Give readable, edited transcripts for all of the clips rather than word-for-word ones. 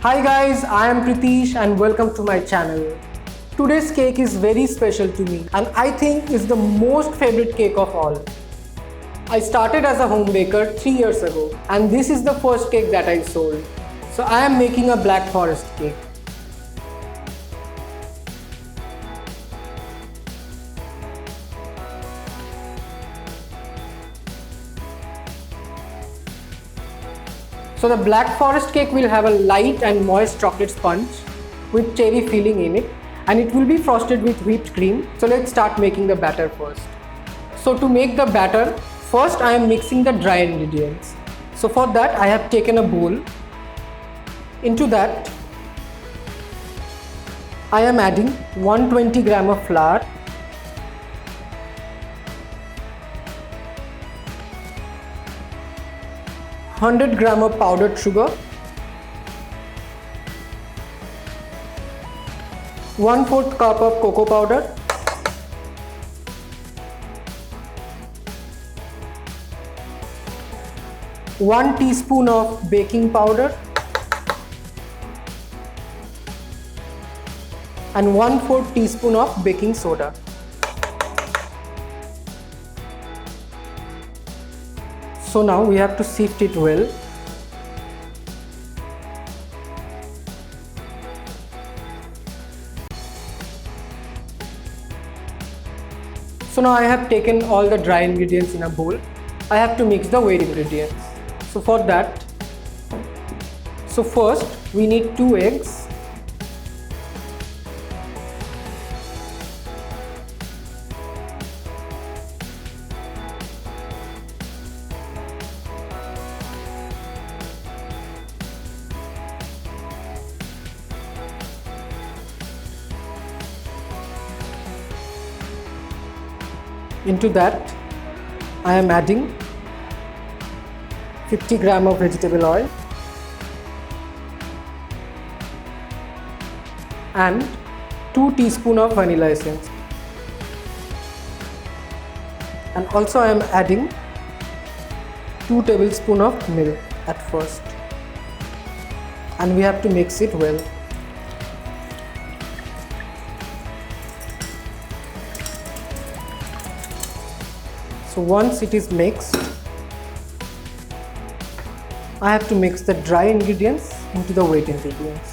Hi guys, I am Pritish and welcome to my channel. Today's cake is very special to me and I think is the most favorite cake of all. I started as a home baker 3 years ago and this is the first cake that I sold. So I am making a black forest cake. So the black forest cake will have a light and moist chocolate sponge with cherry filling in it and it will be frosted with whipped cream. So let's start making the batter first. So to make the batter, first I am mixing the dry ingredients. So for that I have taken a bowl. Into that I am adding 120 gram of flour, 100 gram of powdered sugar, 1/4 cup of cocoa powder, 1 teaspoon of baking powder and 1/4 teaspoon of baking soda. So now we have to sift it well. So now I have taken all the dry ingredients in a bowl. I have to mix the wet ingredients. So for that, first we need 2 eggs. Into that I am adding 50 gram of vegetable oil and 2 teaspoon of vanilla essence, and also I am adding 2 tablespoon of milk at first, and we have to mix it well. So once it is mixed, I have to mix the dry ingredients into the wet ingredients.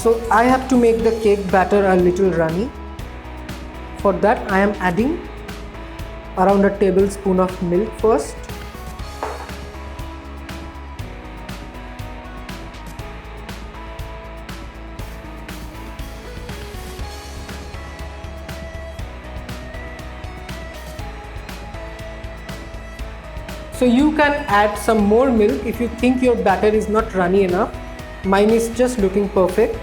So I have to make the cake batter a little runny. For that I am adding around a tablespoon of milk first. So you can add some more milk if you think your batter is not runny enough. Mine is just looking perfect.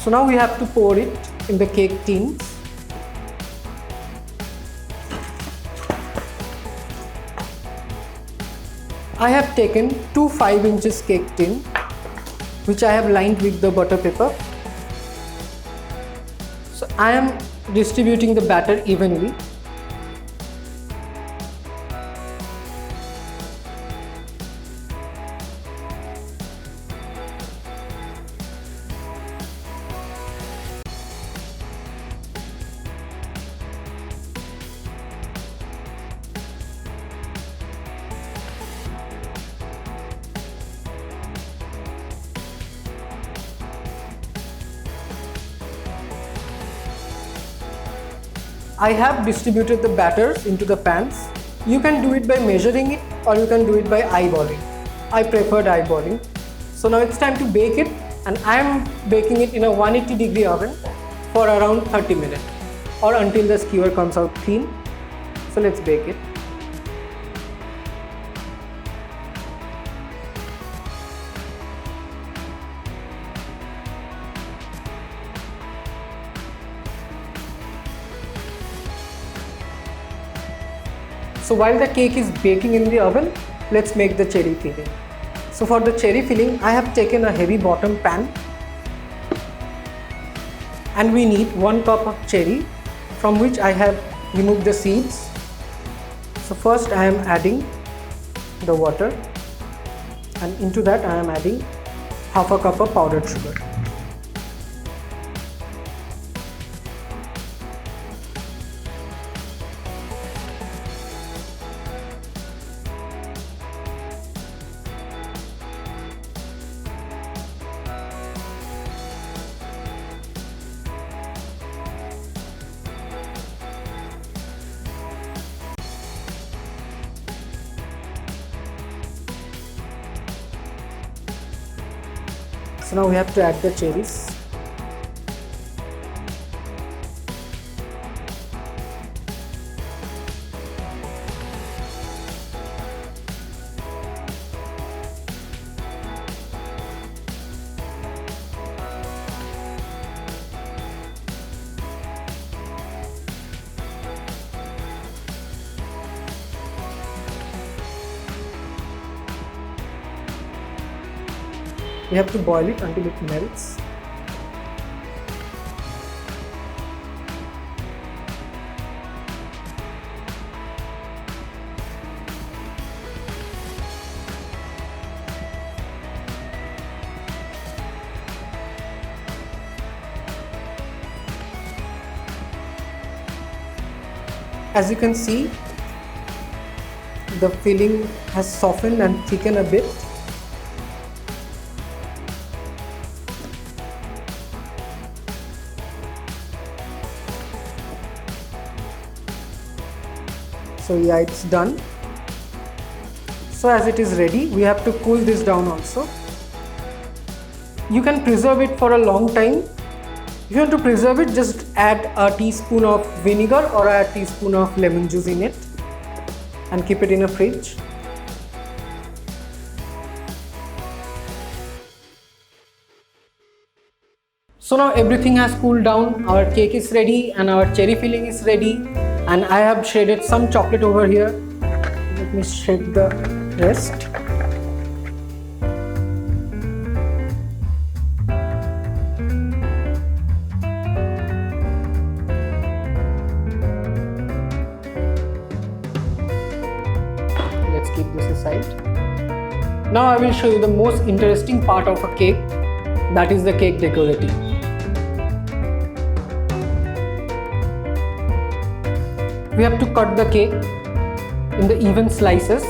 So now we have to pour it in the cake tins. I have taken 2 5-inch cake tin which I have lined with the butter paper. So I am distributing the batter evenly. I have distributed the batters into the pans. You can do it by measuring it or you can do it by eyeballing. I preferred eyeballing. So now it's time to bake it, and I am baking it in a 180-degree oven for around 30 minutes or until the skewer comes out clean. So let's bake it. So while the cake is baking in the oven, let's make the cherry filling. So for the cherry filling, I have taken a heavy bottom pan, and we need 1 cup of cherry from which I have removed the seeds. So first I am adding the water, and into that I am adding half a cup of powdered sugar. So now we have to add the cherries. We have to boil it until it melts. As you can see, the filling has softened and thickened a bit. So yeah, it's done. So as it is ready, we have to cool this down also. You can preserve it for a long time. If you want to preserve it, just add a teaspoon of vinegar or a teaspoon of lemon juice in it and keep it in a fridge. So now everything has cooled down, our cake is ready and our cherry filling is ready, and I have shredded some chocolate over here. Let me shred the rest. Let's keep this aside. Now I will show you the most interesting part of a cake, that is the cake decorating. We have to cut the cake in the even slices.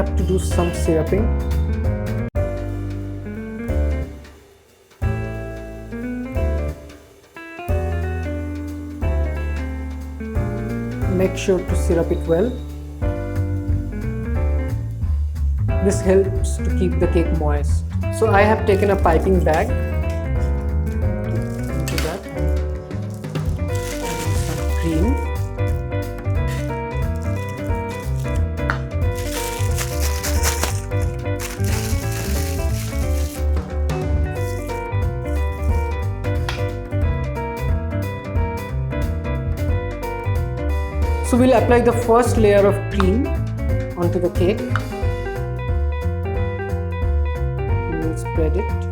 Have to do some syruping. Make sure to syrup it well. This helps to keep the cake moist. So I have taken a piping bag. Into that, and some cream. So we'll apply the first layer of cream onto the cake. We'll spread it.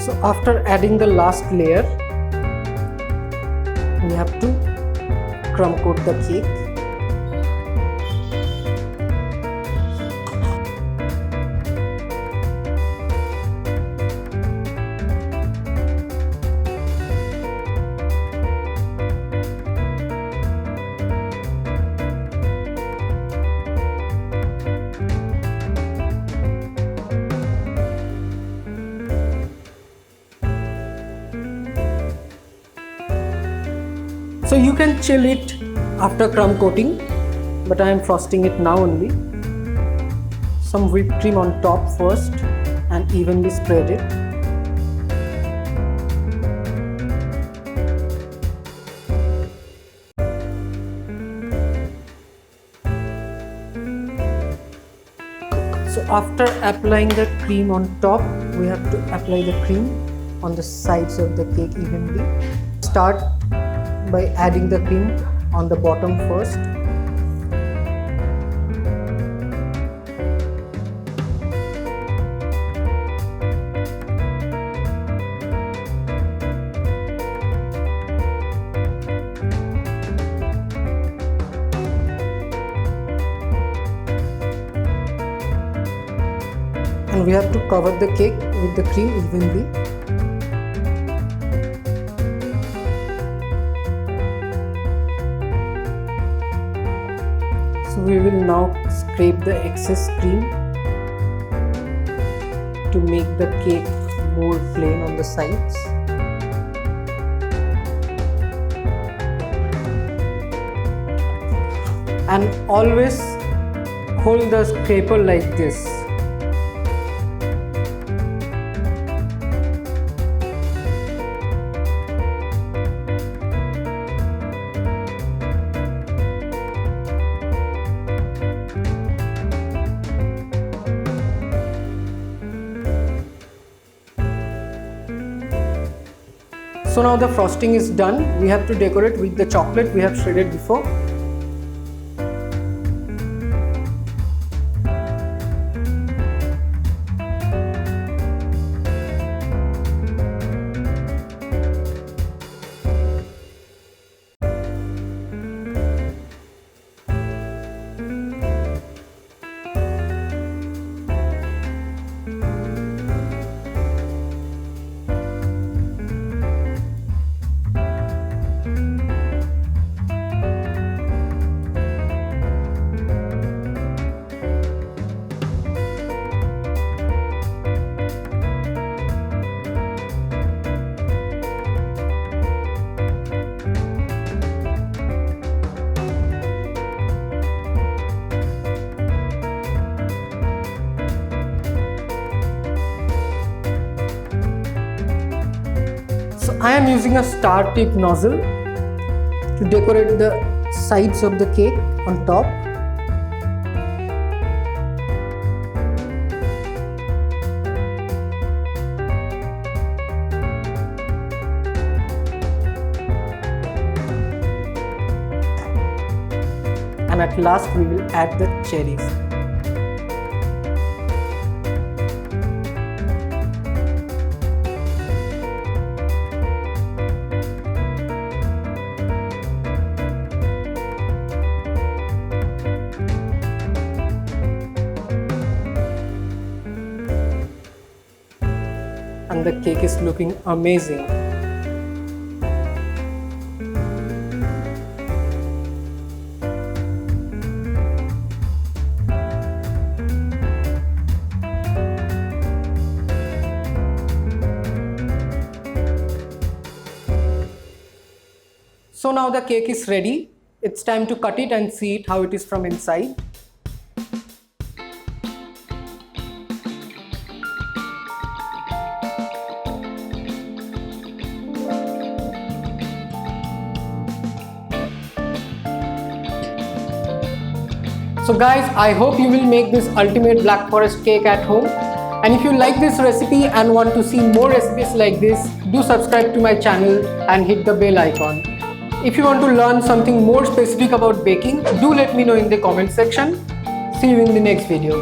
So after adding the last layer, we have to crumb coat the cake. So you can chill it after crumb coating, but I am frosting it now only. Some whipped cream on top first and evenly spread it. So after applying the cream on top, we have to apply the cream on the sides of the cake evenly. Start by adding the cream on the bottom first. And we have to cover the cake with the cream evenly. So we will now scrape the excess cream to make the cake more plain on the sides. And always hold the scraper like this. So now the frosting is done. We have to decorate with the chocolate we have shredded before. I am using a star tip nozzle to decorate the sides of the cake on top. And at last we will add the cherries. And the cake is looking amazing. So now the cake is ready. It's time to cut it and see it how it is from inside. So guys, I hope you will make this ultimate black forest cake at home. And if you like this recipe and want to see more recipes like this, do subscribe to my channel and hit the bell icon. If you want to learn something more specific about baking, do let me know in the comment section. See you in the next video.